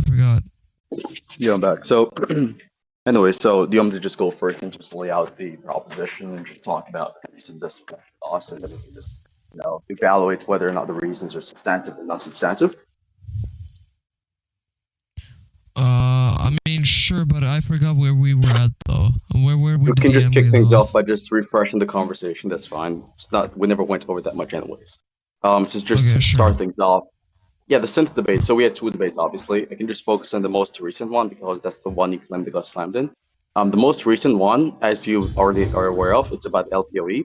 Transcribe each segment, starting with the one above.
forgot. Yeah, I'm back. So, anyway, so do you want me to just go first and just lay out the proposition and just talk about the reasons as loss, and then we can just, evaluate whether or not the reasons are substantive or not substantive? I mean, sure, but I forgot where we were at though. Where We did can the just end kick leave things off? off by just refreshing the conversation. That's fine. It's not, we never went over that much anyways. To Okay, just sure. start things off. Yeah, the synth debate. So we had two debates, obviously. I can just focus on the most recent one because that's the one you claimed that got slammed in. The most recent one, as you already are aware of, it's about LPOE,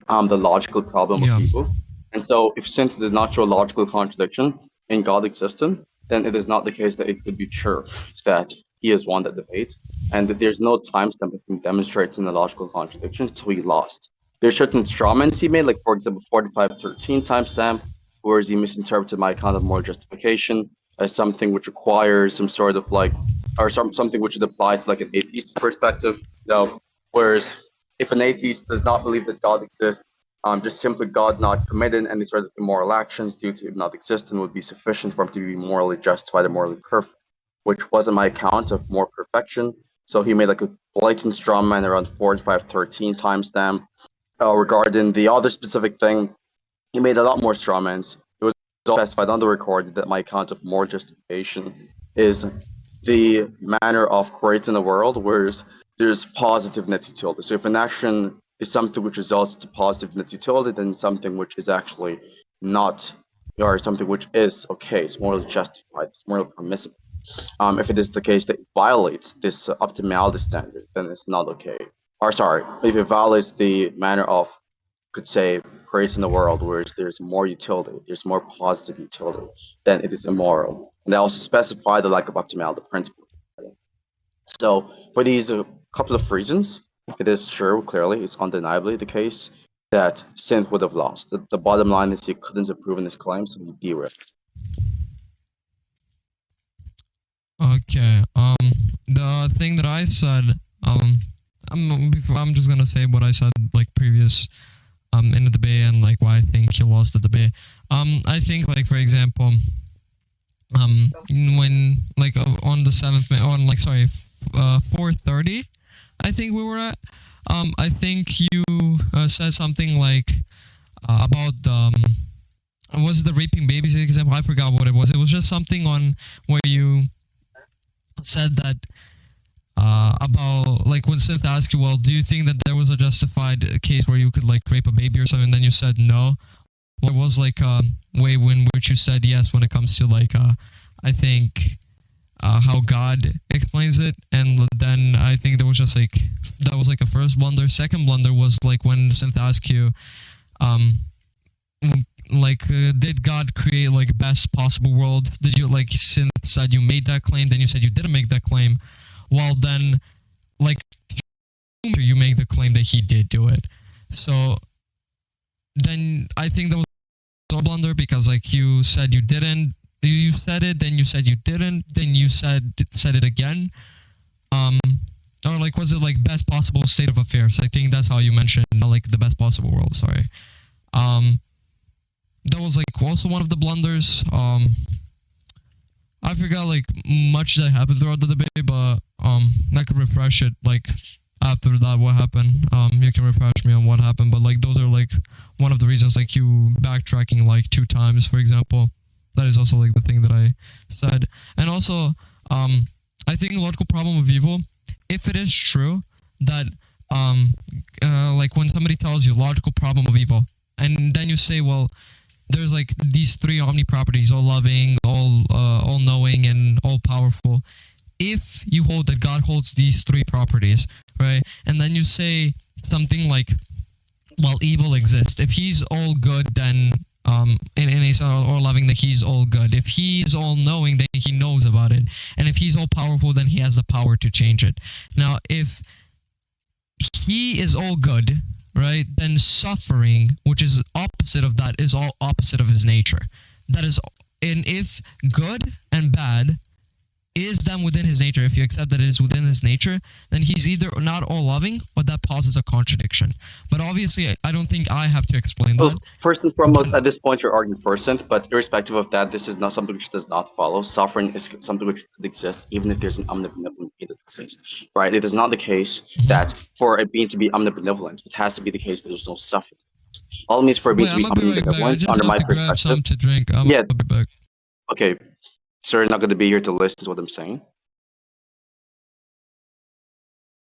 the logical problem of Yeah. evil. And so, if synth did not show logical contradiction in God existing, then it is not the case that it could be true that he is one that debates, and that there's no timestamp that can demonstrate in the logical contradiction, so he lost. There's certain strawmans he made, like for example, 4513 timestamp, whereas he misinterpreted my account of moral justification as something which requires some sort of like, or something which it applies to like an atheist perspective. Whereas if an atheist does not believe that God exists, just simply God not committing any sort of immoral actions due to him not existing would be sufficient for him to be morally justified and morally perfect, which wasn't my account of more perfection. So he made like a blatant straw man around 4513 timestamp. Regarding the other specific thing, he made a lot more strawmans. It was all specified on the record that my account of moral justification is the manner of creating a world where there's positive net utility. So if an action is something which results to positive net utility, then something which is actually not, or something which is okay, it's morally justified, it's morally permissible. If it is the case that it violates this optimality standard, then it's not okay. Or sorry, if it violates the manner of, could say, creating a world where there's more utility, there's more positive utility, then it is immoral. And they also specify the lack of optimality principle. So for these couple of reasons, it is true, clearly, it's undeniably the case that Synth would have lost. The bottom line is he couldn't have proven his claim, so he derailed. Okay. The thing that I said. I'm just gonna say what I said like previous. In the debate and like why I think he lost the debate. I think like for example. When like on the 4:30, I think we were at. I think you said something like about was it the raping babies example? I forgot what it was. It was just something on where you said that about like when Sinthe asked you, well, do you think that there was a justified case where you could like rape a baby or something? And then you said no. There was like a way in which you said yes when it comes to like I think how God explains it, and then I think there was just like that was like a first blunder. Second blunder was like when Sinthe asked you, um, did God create like best possible world? Did you like Sinthe said you made that claim? Then you said you didn't make that claim. Well, then like you make the claim that he did do it. So then I think that was a blunder because like you said you didn't. You said it, then you said you didn't, then you said it again. Um, or like was it like best possible state of affairs? I think that's how you mentioned like the best possible world. Sorry. Um, that was like also one of the blunders. I forgot like much that happened throughout the debate, but I could refresh it like after that what happened. You can refresh me on what happened, but like those are like one of the reasons like you backtracking like 2 times, for example. That is also like the thing that I said. And also, I think a logical problem of evil, if it is true that like when somebody tells you logical problem of evil, and then you say, well, there's like these three omni properties, all loving, all knowing, and all powerful. If you hold that God holds these three properties, right, and then you say something like, well, evil exists. If he's all good, then and he's all loving, that he's all good. If he's all knowing, then he knows about it. And if he's all powerful, then he has the power to change it. Now, if he is all good, right, then suffering, which is opposite of that, is all opposite of his nature. That is, and if good and bad is then within his nature, if you accept that it is within his nature, then he's either not all loving, but that poses a contradiction. But obviously, I don't think I have to explain Well, that. first and foremost, at this point, you're arguing for synth, but irrespective of that, this is not something which does not follow. Suffering is something which could exist even if there's an omnibenevolent being that exists, right? It is not the case that for a being to be omnibenevolent, it has to be the case that there's no suffering. All it means for a being Wait, to I'm be gonna be right back. I omnibenevolent, just under have my to grab perspective, something to drink. I'm yeah, gonna be back. okay, so you're not going to be here to listen to what I'm saying?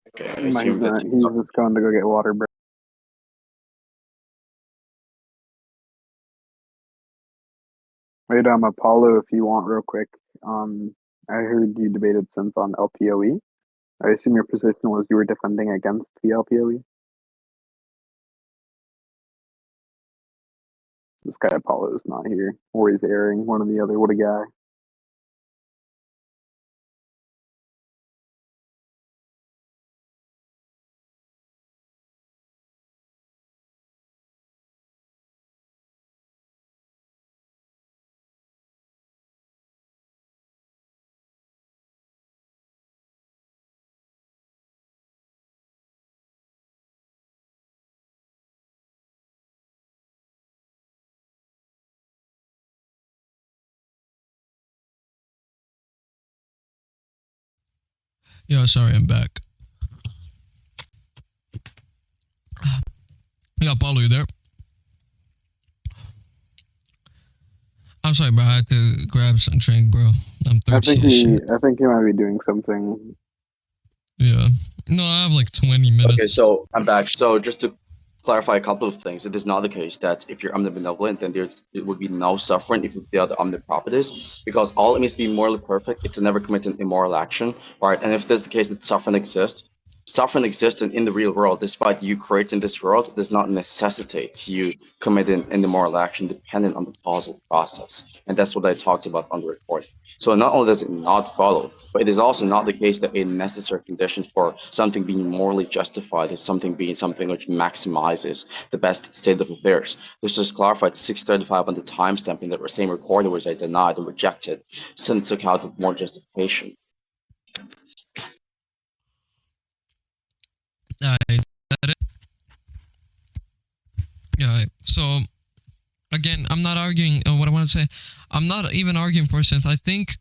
Okay, I No, he's assume that not. He's just going to go get water, bro. Wait, Apollo, if you want, real quick. I heard you debated synth on LPOE. I assume your position was you were defending against the LPOE. This guy Apollo is not here, or he's airing one or the other. What a guy! Yeah, sorry, I'm back. Yeah, Paulo, you there? I'm sorry, bro. I had to grab some drink, bro. I'm thirsty as shit. I think he might be doing something. Yeah. No, I have like 20 minutes. Okay, so I'm back. So just to clarify a couple of things, it is not the case that if you're omnibenevolent, then it would be no suffering if the other omniproperties, because all it means to be morally perfect is to never commit an immoral action, right? And if there's the case that suffering exists in the real world, despite you creating this world, does not necessitate you committing an immoral action dependent on the causal process. And that's what I talked about on the recording. So not only does it not follow, but it is also not the case that a necessary condition for something being morally justified is something being something which maximizes the best state of affairs. This is clarified 635 on the timestamp in the same recording was I denied and rejected since account of more justification. Is that it? Yeah. So again, I'm not arguing. What I want to say, I'm not even arguing for synth. I think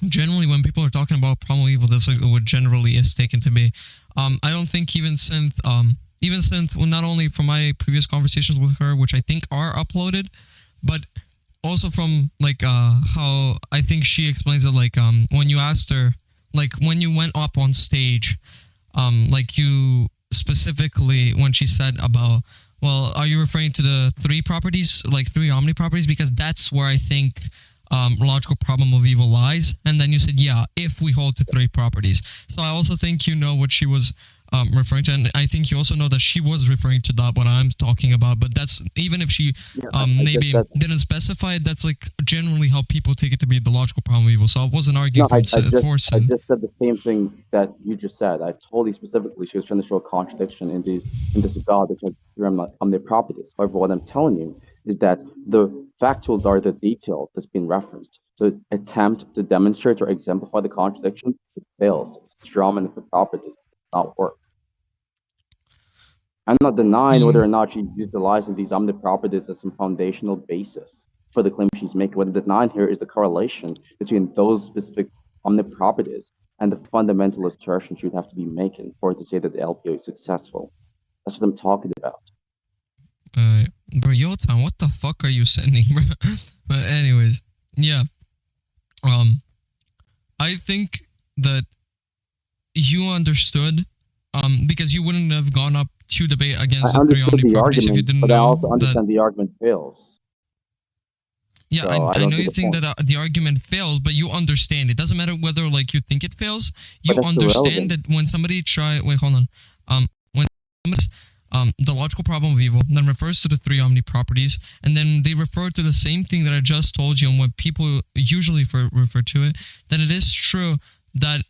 generally when people are talking about primal evil, that's like what generally is taken to be. I don't think even synth, well, not only from my previous conversations with her, which I think are uploaded, but also from like how I think she explains it, like when you asked her, like when you went up on stage, like you specifically when she said about, well, are you referring to the three properties, like three omni properties? Because that's where I think logical problem of evil lies. And then you said, yeah, if we hold to three properties. So I also think you know what she was referring to, and I think you also know that she was referring to that what I'm talking about. But that's even if she maybe didn't specify it, that's like generally how people take it to be the logical problem of evil. So I wasn't arguing for sin. I just said the same thing that you just said. I told you specifically she was trying to show a contradiction in this God which has omniproperties. However, what I'm telling you is that the factuals are the detail that's been referenced. To attempt to demonstrate or exemplify the contradiction, it fails. It's Strawman of the properties does not work. I'm not denying whether or not she's utilizing these omniproperties as some foundational basis for the claim she's making. What I'm denying here is the correlation between those specific omniproperties and the fundamental assertion she would have to be making for it to say that the LPO is successful. That's what I'm talking about. Bro, Yotan, what the fuck are you sending, bro? But anyways, yeah. I think that you understood, because you wouldn't have gone up to debate against the three omni properties if you didn't know. But I also understand the argument fails. Yeah, so I know you think that the argument fails, but you understand. It doesn't matter whether like you think it fails. You understand that when somebody wait, hold on. When the logical problem of evil then refers to the three omni properties, and then they refer to the same thing that I just told you and what people usually refer to it, then it is true that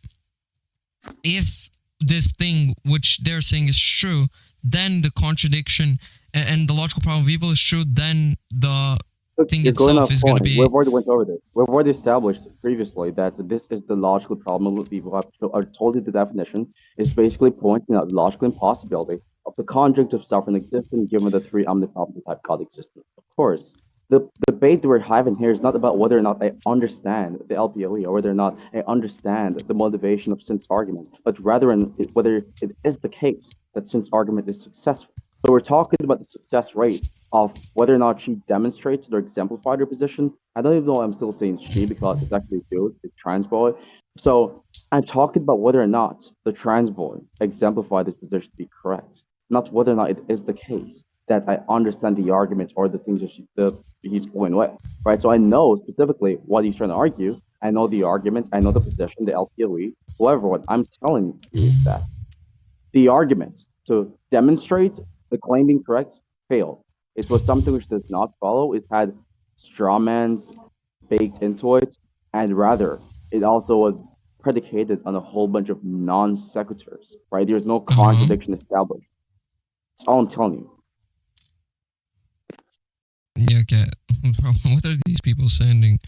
if this thing which they're saying is true, then the contradiction and the logical problem of evil is true, then the thing You're going itself off is going to point. be. We've already went over this. We've already established previously that this is the logical problem with people. I've told you the definition. It's basically pointing out the logical impossibility of the conjunct of sovereign existence given the three omnipotent type God existence. Of course, the debate we're having here is not about whether or not I understand the LPOE or whether or not I understand the motivation of Sin's argument, but rather whether it is the case that Sin's argument is successful. So we're talking about the success rate of whether or not she demonstrates or exemplified her position. I don't even know why I'm still saying she because it's actually a dude, it's trans boy. So I'm talking about whether or not the trans boy exemplified this position to be correct, not whether or not it is the case that I understand the arguments or the things that he's going with, right? So I know specifically what he's trying to argue. I know the argument, I know the position, the LPOE. However, what I'm telling you is that the argument to demonstrate the claim being correct failed. It was something which does not follow. It had strawmans baked into it, and rather, it also was predicated on a whole bunch of non sequiturs, right? There's no contradiction established. That's all I'm telling you. Yeah, okay. What are these people saying?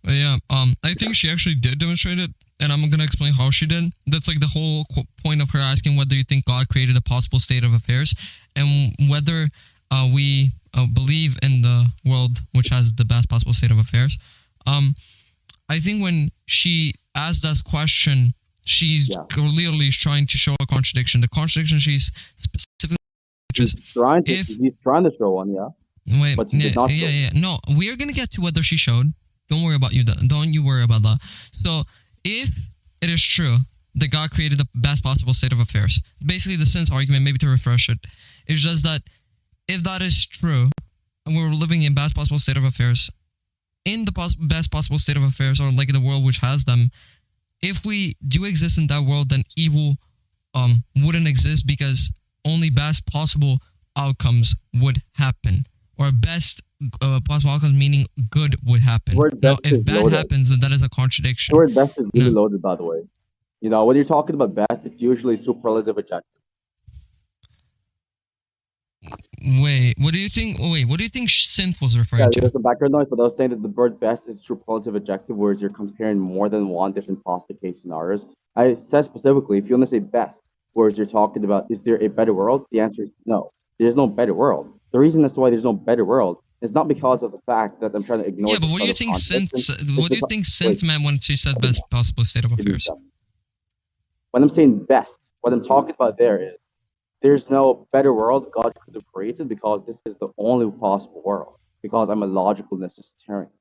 But yeah, I think she actually did demonstrate it, and I'm gonna explain how she did. That's like the whole point of her asking whether you think God created a possible state of affairs, and whether we believe in the world which has the best possible state of affairs. I think when she asked that question, she's clearly trying to show a contradiction. The contradiction she's specifically, which is he's trying to show one, yeah. Wait, yeah. No, we are gonna get to whether she showed. Don't worry about you. Don't you worry about that. So, if it is true that God created the best possible state of affairs, basically the Sin's argument, maybe to refresh it, is just that if that is true, and we're living in best possible state of affairs, in the best possible state of affairs, or like the world which has them, if we do exist in that world, then evil wouldn't exist because only best possible outcomes would happen. Or best possible outcomes, meaning good would happen. Now, if bad happens, then that is a contradiction. The word best is really loaded, by the way. You know, when you're talking about best, it's usually superlative adjective. Wait, what do you think? What do you think Sinthe was referring to? There's some background noise, but I was saying that the word best is superlative adjective, whereas you're comparing more than one different possible case scenarios. I said specifically, if you want to say best, whereas you're talking about, is there a better world? The answer is no. There's no better world. The reason as to why there's no better world is not because of the fact that I'm trying to ignore. Yeah, but what do you think Sinthe meant when she said best possible state of affairs? When I'm saying best, what I'm talking about there is there's no better world God could have created because this is the only possible world. Because I'm a logical necessitarian.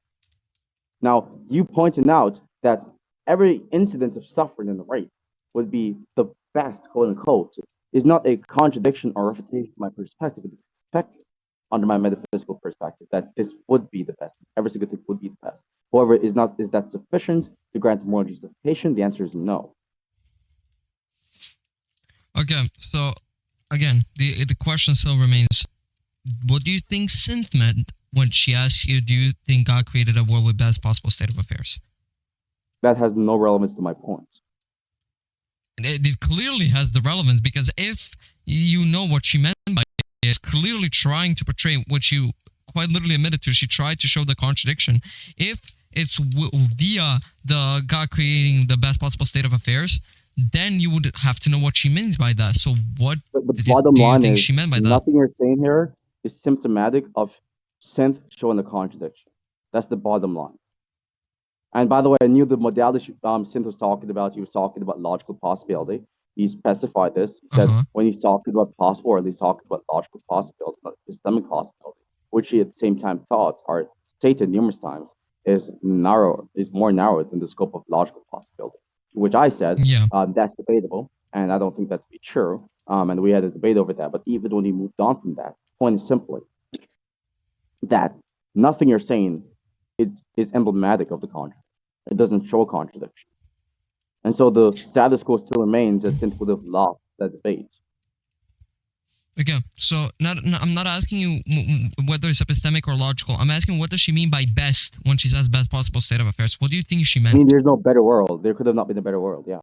Now, you pointed out that every incident of suffering and rape would be the best, quote unquote, is not a contradiction or refutation of my perspective. It is expected under my metaphysical perspective that this would be the best. Every single thing would be the best. However, is that sufficient to grant moral justification? The answer is no. Okay, so again, the question still remains: what do you think Sinthe meant when she asked you, "Do you think God created a world with best possible state of affairs?" That has no relevance to my point. It clearly has the relevance because if you know what she meant by it, it's clearly trying to portray what you quite literally admitted to. She tried to show the contradiction. If it's via the God creating the best possible state of affairs, then you would have to know what she means by that. So what the bottom line is she meant by that? Nothing you're saying here is symptomatic of Sinthe showing the contradiction. That's the bottom line. And by the way, I knew the modality Sinthe was talking about. He was talking about logical possibility. He specified this. He said when he's talking about possible, or at least talking about logical possibility, not systemic possibility, which he at the same time thought are stated numerous times, is more narrow than the scope of logical possibility. Which I said, that's debatable, and I don't think that to be true. And we had a debate over that. But even when he moved on from that, point is simply that nothing you're saying is emblematic of the contradiction. It doesn't show a contradiction. And so the status quo still remains that Sinthe would have lost that debate. Okay, so I'm not asking you whether it's epistemic or logical. I'm asking what does she mean by best when she says best possible state of affairs? What do you think she meant? I mean, there's no better world. There could have not been a better world, yeah.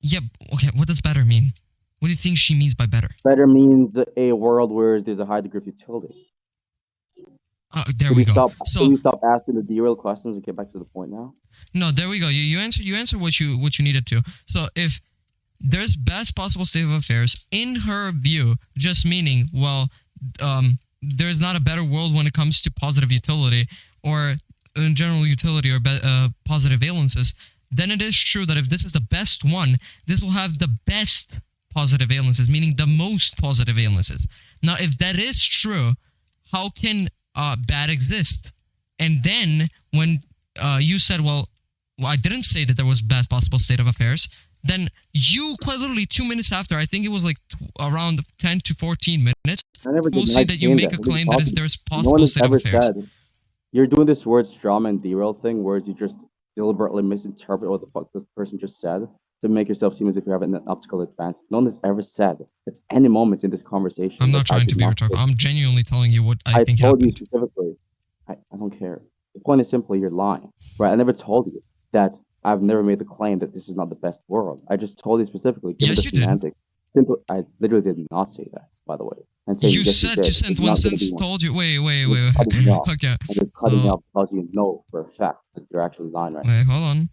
Yeah, okay, what does better mean? What do you think she means by better? Better means a world where there's a high degree of utility. There we go. Can we stop asking the derailed questions and get back to the point now? No, there we go. You answer what you needed to. So if there's best possible state of affairs in her view, just meaning, well, there's not a better world when it comes to positive utility or in general utility or positive valences, then it is true that if this is the best one, this will have the best positive valences, meaning the most positive valences. Now, if that is true, how can bad exist? And then when you said, well, I didn't say that there was best possible state of affairs, then you quite literally 2 minutes after, I think it was like around 10 to 14 minutes, we'll see that you make a claim that there's possible state of affairs. Said, you're doing this words drama and derail thing, whereas you just deliberately misinterpret what the fuck this person just said to make yourself seem as if you have an optical advantage. No one has ever said at any moment in this conversation. I'm not trying to be retarded. I'm genuinely telling you what I think told happened. You specifically. I don't care. The point is simply you're lying, right? I never told you that I've never made the claim that this is not the best world. I just told you specifically, given the semantics. I literally did not say that, by the way. And so you said when Sinthe told you. Wait. Okay. I'm just cutting off because you know for a fact that you're actually lying right now. Wait, hold on.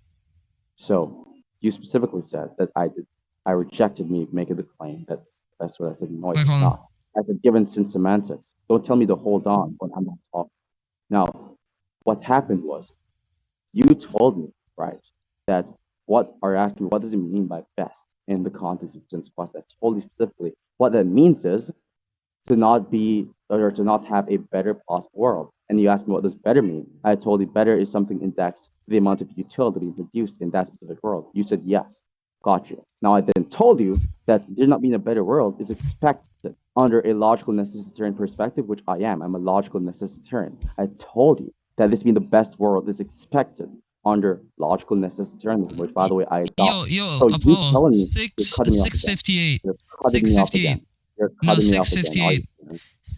So you specifically said that I rejected me making the claim that that's what I said. No, it's not. I said given since semantics. Don't tell me to hold on when I'm not talking. Now, what happened was you told me, right, that what are asking me, what does it mean by best in the context of since quest? I told you specifically what that means is to not be or to not have a better possible world. And you asked me what does better mean? I told you better is something indexed to the amount of utility being produced in that specific world. You said yes. Got you. Now I then told you that there not being a better world is expected under a logical necessitarian perspective, which I am. I'm a logical necessitarian. I told you that this being the best world is expected under logical necessitarianism, which by the way I adopt. Yo, so Apollo, 6:58. 6:58. No, 6:58.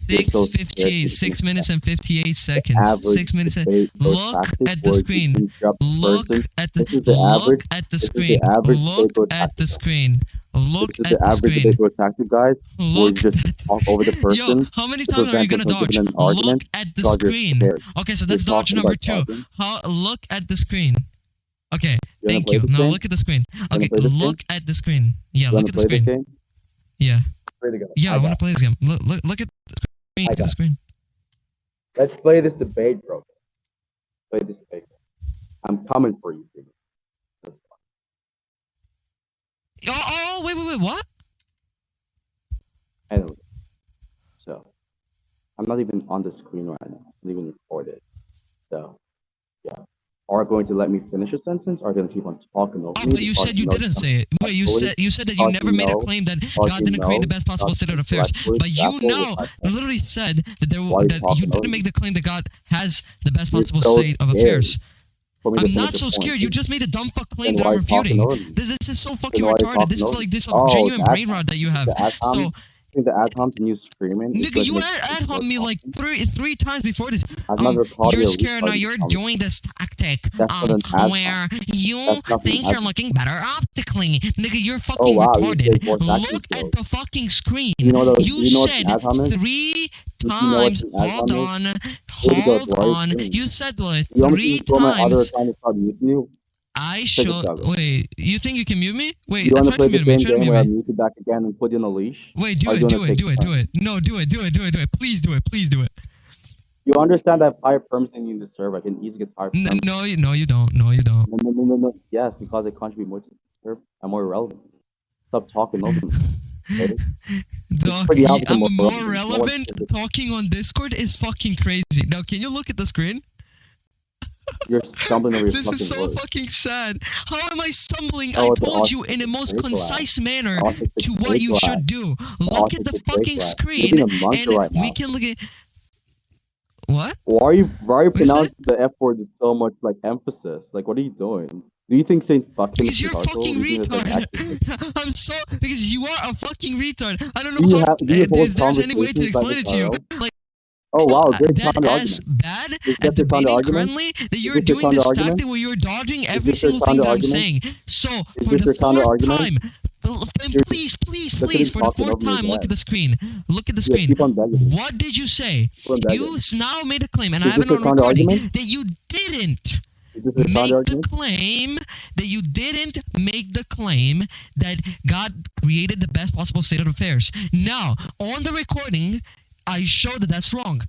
6:58. 6 minutes and 58 seconds. 6 minutes. Look at the screen. Look at the screen. Look at the screen. Look at the screen. Look at the screen. Guys, look just talk over the person. Yo, how many times are you gonna dodge? Look at the screen. Okay, so that's dodge number 2. Look at the screen. Okay, thank you. Now look at the screen. Okay, look at the screen. Yeah, look at the screen. Yeah. Yeah, I want to play this game. Look at the screen. Let's play this debate, bro. Play this debate. I'm coming for you, dude. That's fine. Oh, wait, what? Anyway, so I'm not even on the screen right now. I'm not even recorded. So, yeah. Are going to let me finish a sentence? Are going to keep on talking over me? But you said you didn't say it. Wait, you said that you never made a claim that God didn't create the best possible state of affairs. But you now literally said that you didn't make the claim that God has the best possible state of affairs. I'm not so scared. You just made a dumb fuck claim that I'm refuting. This is so fucking retarded. This is like this genuine brain rot that you have. So. The ad-homs and you screaming. Nigga, you ad-hom me like three times before this. You're scared now. You're doing this tactic where you think you're looking better optically. Nigga, you're fucking retarded. Look at the fucking screen. You said 3 times. Hold on. You said what? 3 times. I showed. Wait, you think you can mute me? Wait, you want to play the same game where I mute you back again and put you on a leash? Wait, do it. No, do it. Please do it. You understand that I have perms in the server. I can easily get higher perms. No, you don't. No. Yes, because I contribute more to the server. I'm more relevant. Stop talking over me. Okay? Dog, I'm more relevant. Talking on Discord is fucking crazy. Now, can you look at the screen? You're stumbling over your This is so fucking sad. How am I stumbling? I told you in a most concise manner to what you should do. Look at the fucking screen, and we can look at... What? Why are you pronouncing the F word with so much like emphasis? Like, what are you doing? Do you think saying fucking because you're a fucking retard. Because you are a fucking retard. I don't know if there's any way to explain it to you. Like, oh wow, great that as bad at debating currently that you're doing this tactic where you're dodging every single thing that I'm saying. So for the Please, Look at him for the talking fourth over your time, look dad. at the screen. Look at the Yeah, screen. keep on begging. What did you say? Keep on begging. You now made a claim, and I Is have it this a on counter recording, argument? that you didn't Is this a counter make the argument? claim that God created the best possible state of affairs. Now, on the recording, I showed that that's wrong.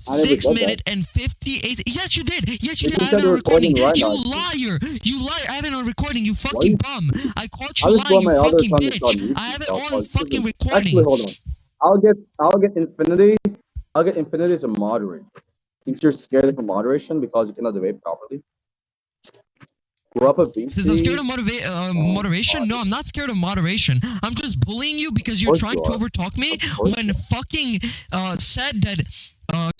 I never 6 said minutes and 58. Yes, you did. Yes, you You did. I just have it said on the recording. recording right You now. liar. You liar. I have it on recording. You Why fucking you- bum. I caught I'll you just go lying, on you my other fucking account and start bitch. muting I have it myself. on fucking recording. Actually, hold on. I'll get Infinity. I'll get Infinity to moderate. Since you're scared of moderation because you cannot debate properly. We're up a BC. Since I'm scared of moderation? No, I'm not scared of moderation. I'm just bullying you because you're course trying you to are. overtalk me Of course when fucking said that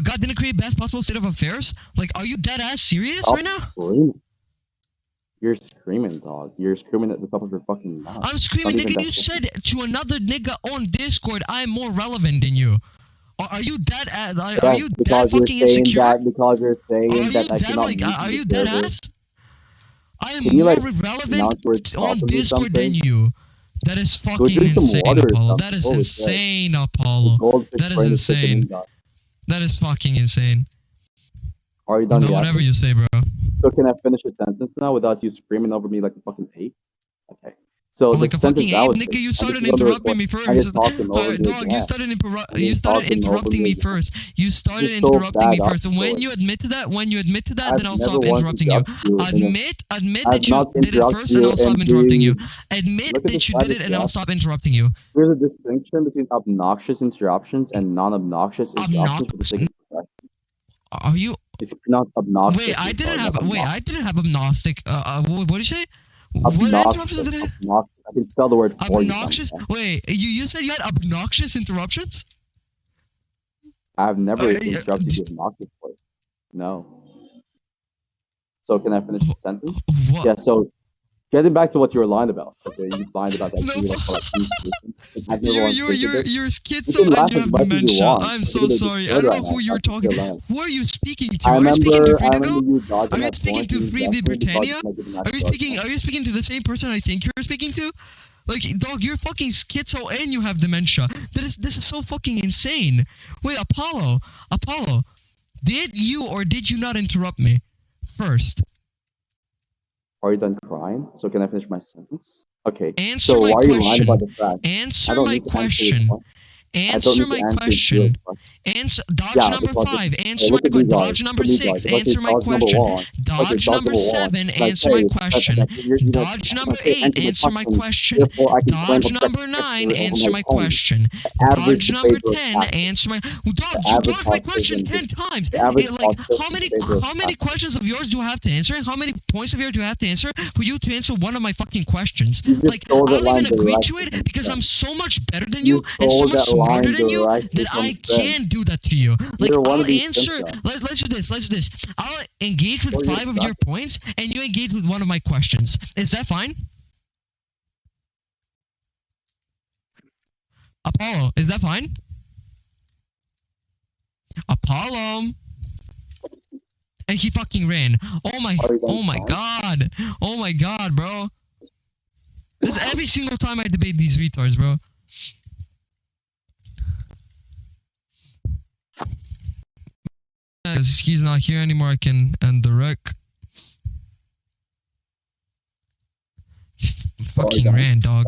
God didn't create best possible state of affairs. Like, are you dead ass serious Stop right now? screaming. You're screaming, dog. You're screaming at the top of your fucking mouth. I'm screaming, Not even nigga. You that said to another nigga on Discord, I'm more relevant than you. Are you dead ass? Are you dead fucking insecure? Because you're saying Are you that I dead cannot like? mute Are the you dead server. ass? I am Can you, more like, relevant announce where on it's stopping me Discord than something? you. That is Go fucking drink some insane, water or Apollo. something. That is Holy shit. insane, Apollo. Goldfish That is brain is kicking in, insane. dog. That is fucking insane. Are you done No, yet? whatever you say, bro. So can I finish a sentence now without you screaming over me like a fucking ape? Okay. So Like the a sentence fucking I ape, was nigga. saying, You and started this is on the interrupting me record, I just first. talking over your Dog, you dad. started And you you're started talking over interrupting me your dad. first. You started You're so interrupting me bad first. off When to you admit to that, I've then I'll never stop wanted interrupting to you. interrupt you. Admit I've that you not did it interrupted first, and you, I'll stop and interrupting you. please Admit look at that the you side did of it, and I'll that. stop interrupting you. There's a distinction between obnoxious interruptions and non-obnoxious interruptions for the sake of progression. Are you? It's pronounced obnoxious. Wait, I didn't have. not Wait, obnoxious. I didn't have obnostic. What did you say? What Obnoxious. interruptions did I have? Obnoxious. I can spell the word for you. Obnoxious? Sometimes. Wait, you said you had obnoxious interruptions? I've never yeah, interrupted you obnoxious voice. No. So can I finish the sentence? What? Yeah. So getting back to what you were lying about. Okay, you lied about that. No, I've never once stated it. you're You schizo can laugh and you as have much as you dementia. want. I'm You're so really sorry. I scared don't right know who now. you're That's what talking. you're lying. Who are you speaking to? I Are you speaking to remember Freedigo? you dodging Are you that speaking point to and you Free definitely Britannia? dodged my good match Are you dodge speaking? point. Are you speaking to the same person I think you're speaking to? Like, dog, you're fucking schizo and you have dementia. This is so fucking insane. Wait, Apollo, did you or did you not interrupt me first? Are you done crying? So can I finish my sentence? Okay. Answer so my why are you lying question. about the fact? I Answer don't my need to answer your question. question. Answer my question. Answer dodge number because 5. hey, Answer look my at these question. guys. Dodge Look number at these 6. guys. Look at Answer my dodge number question. 1. Look at Dodge dodge number number 1. 7. Like, Answer hey, my question. Dodge number okay, 8. answer Answer my my question. question. Therefore, I can claim Dodge number objective 9. victory over Answer my my opponent. question. Average Dodge number debater 10. tactic. Answer my dodge. You average dodged my question politician 10 times. The average Like politician how many questions of yours do I have to answer? And how many points of yours do I have to answer for you to answer one of my fucking questions? You just Like, stole I that don't even line agree to directly it because from I'm so much better than You you and so stole much that smarter line than you directly that from I Sven. can't do that to you. Like, You're one I'll of these answer. symptoms. Let's do this. I'll engage with Or you're 5 of your stuck. points, and you engage with one of my questions. Is that fine? Apollo, is that fine? Apollo. And he fucking ran. Oh my god. Oh my god, bro. This is every single time I debate these retards, bro. As he's not here anymore, I can end the rec. Fucking ran, dog.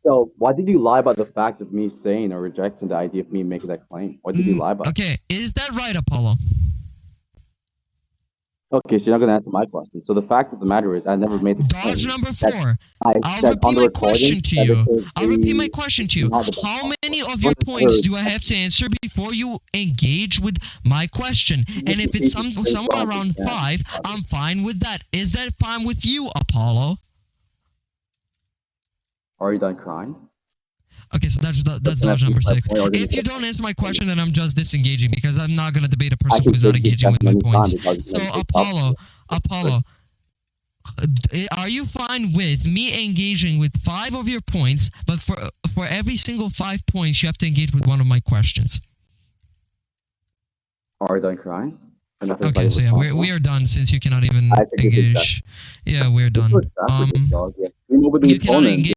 So why did you lie about the fact of me saying or rejecting the idea of me making that claim? Why did you lie about it? Okay, is that right, Apollo? Okay, so you're not going to answer my question. So the fact of the matter is I never made the claim. Dodge number 4. I I'll said repeat on the my recording question to that you. it is I'll repeat my a- question to you. not the best How many of possible. your One points third. do I have to answer before you engage with my question? And if it's somewhere around 5, I'm fine with that. Is that fine with you, Apollo? Are you done crying? Okay, so that's dodge number 6. If you don't answer my question, then I'm just disengaging because I'm not gonna debate a person who's not engaging with my points. So Apollo, are you fine with me engaging with 5 of your points, but for every single 5 points, you have to engage with one of my questions? Are you done crying? Okay, so yeah, we are done since you cannot even engage. Yeah, we're done. You cannot engage